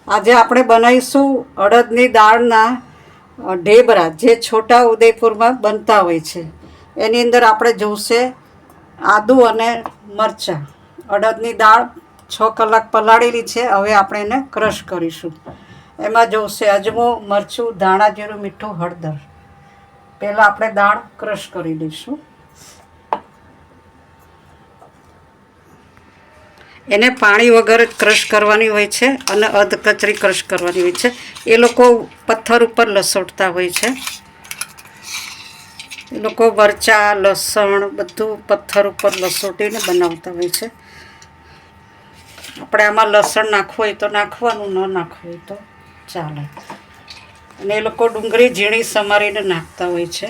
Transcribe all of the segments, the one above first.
આજે આપણે બનાવીશું અડદની દાળના ઢેબરા, જે છોટા ઉદેપુરમાં બનતા હોય છે. એની અંદર આપણે જોઈશે આદુ અને મરચાં. અડદની દાળ 6 કલાક પલાળેલી છે. હવે આપણે એને ક્રશ કરીશું. એમાં જોઈશે અજમો, મરચું, ધાણા જીરું, મીઠું, હળદર. પહેલાં આપણે દાળ ક્રશ કરી લઈશું. એને પાણી વગર જ ક્રશ કરવાની હોય છે અને અધકચરી ક્રશ કરવાની હોય છે. એ લોકો પથ્થર ઉપર લસોટતા હોય છે. એ લોકો મરચાં, લસણ બધું પથ્થર ઉપર લસોટીને બનાવતા હોય છે. આપણે આમાં લસણ નાખવું હોય તો નાખવાનું, ન નાખવું હોય તો ચાલે. અને એ લોકો ડુંગળી ઝીણી સમારીને નાખતા હોય છે.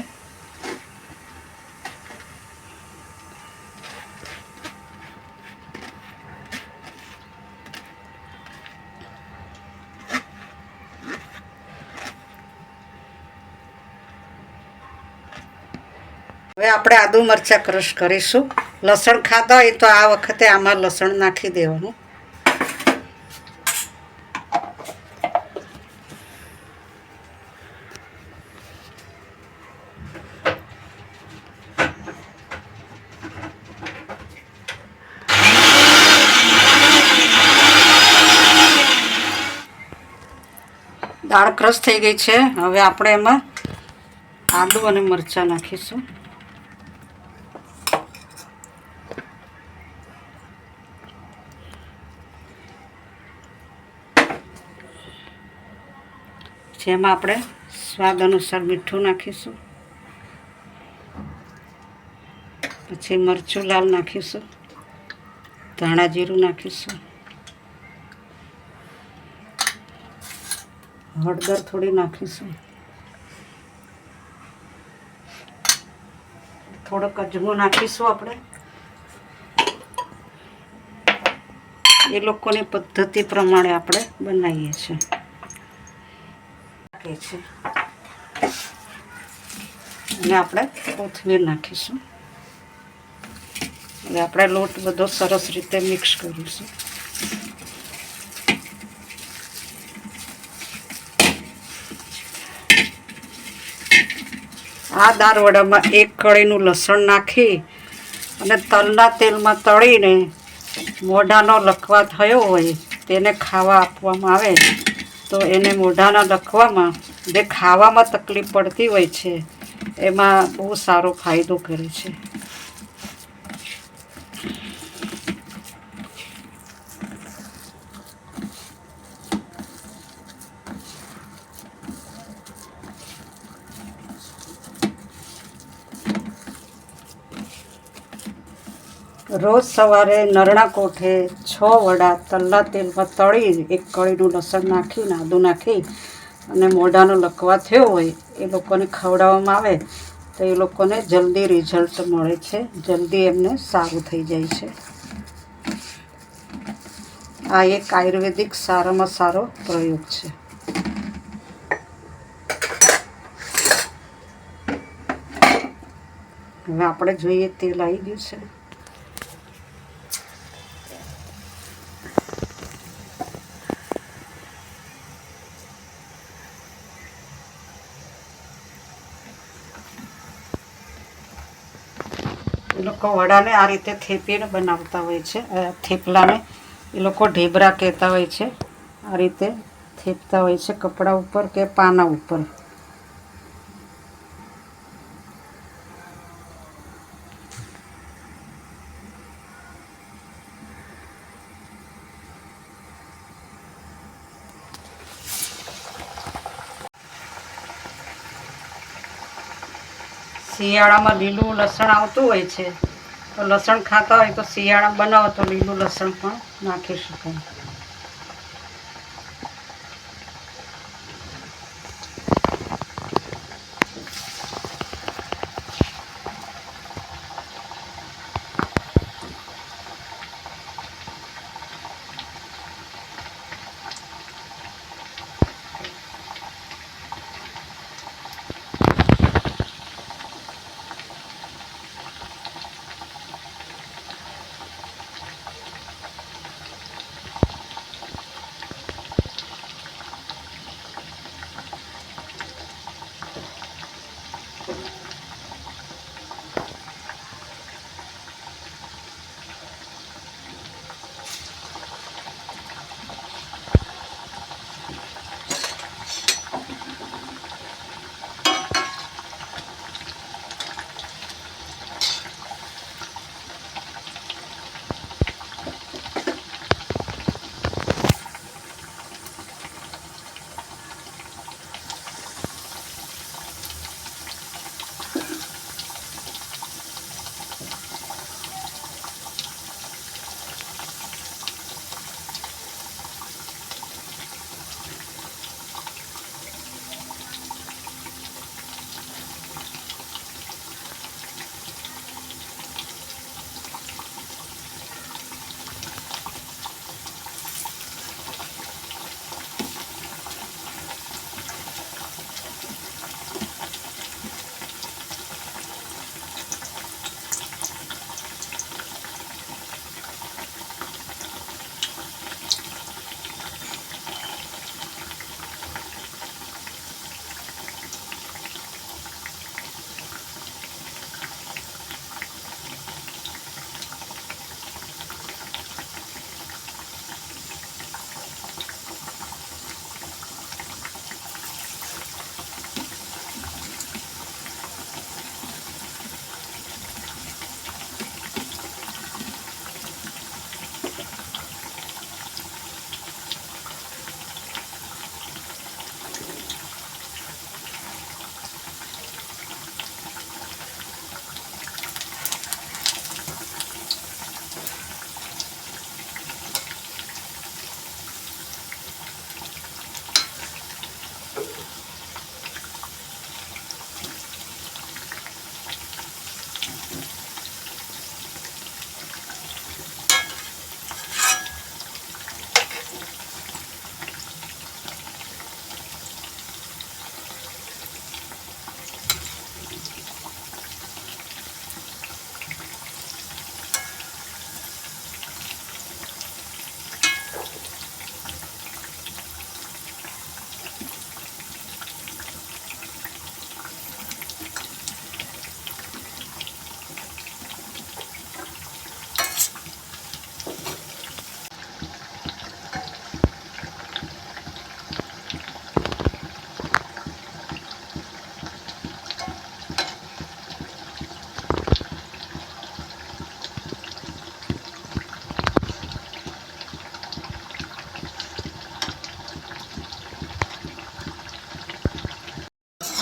હવે આપણે આદુ મરચાં ક્રશ કરીશું. લસણ ખાતા હોય તો આ વખતે આમાં લસણ નાખી દેવાનું. દાળ ક્રશ થઈ ગઈ છે. હવે આપણે એમાં આદુ અને મરચાં નાખીશું. જેમાં આપણે સ્વાદ અનુસાર મીઠું નાખીશું. પછી મરચું લાલ નાખીશું. ધાણા જીરું નાખીશું. હળદર થોડી નાખીશું. થોડોક અજમો નાખીશું. આપણે એ લોકોની પદ્ધતિ પ્રમાણે આપણે બનાવીએ છીએ. અને આપણે કોથમીર નાખીશું. એટલે આપણે લોટ બધો સરસ રીતે મિક્સ કરીશું. આ દાળ વડામાં 1 કળીનું લસણ નાખી અને તલના તેલમાં તળીને મોઢાનો લકવા થયો હોય તેને ખાવા આપવામાં આવે તો એને મોઢાના લકવામાં, જે ખાવામાં તકલીફ પડતી હોય છે, એમાં બહુ સારો ફાયદો કરે છે. રોજ સવારે નરણા કોઠે 6 વડા તલના તેલમાં તળી 1 કળીનું લસણ નાખીને આદુ નાખી અને મોઢાનો લકવા થયો હોય એ લોકોને ખવડાવવામાં આવે તો એ લોકોને જલ્દી રિઝલ્ટ મળે છે. જલ્દી એમને સારું થઈ જાય છે. આ એક આયુર્વેદિક સારામાં સારો પ્રયોગ છે. હવે આપણે જોઈએ તેલ આવી ગયું છે. એ લોકો વડાને આ રીતે થેપીને બનાવતા હોય છે. થેપલાને એ લોકો ઢેબરા કહેતા હોય છે. આ રીતે થેપતા હોય છે કપડા ઉપર કે પાના ઉપર. શિયાળામાં લીલું લસણ આવતું હોય છે, તો લસણ ખાતા હોય તો શિયાળામાં બનાવો તો લીલું લસણ પણ નાખી શકાય.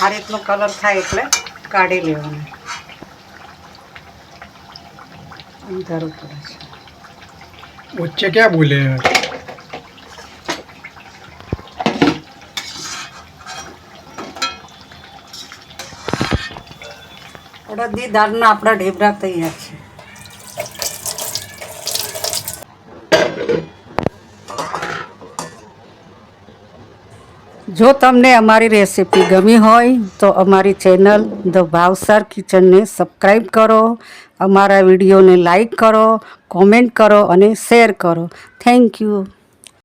આ રીતનો કલર થાય એટલે કાઢી લેવાનું. અંધારું પડે છે. વચ્ચે ક્યાં બોલે? અડદની દાળના આપણા ઢેબરા તૈયાર છે. જો તમને અમારી રેસીપી ગમી હોય તો અમારી ચેનલ ધ ભાવસાર કિચનને સબસ્ક્રાઈબ કરો, અમારા વિડીયોને લાઈક કરો, કોમેન્ટ કરો અને શેર કરો. Thank you.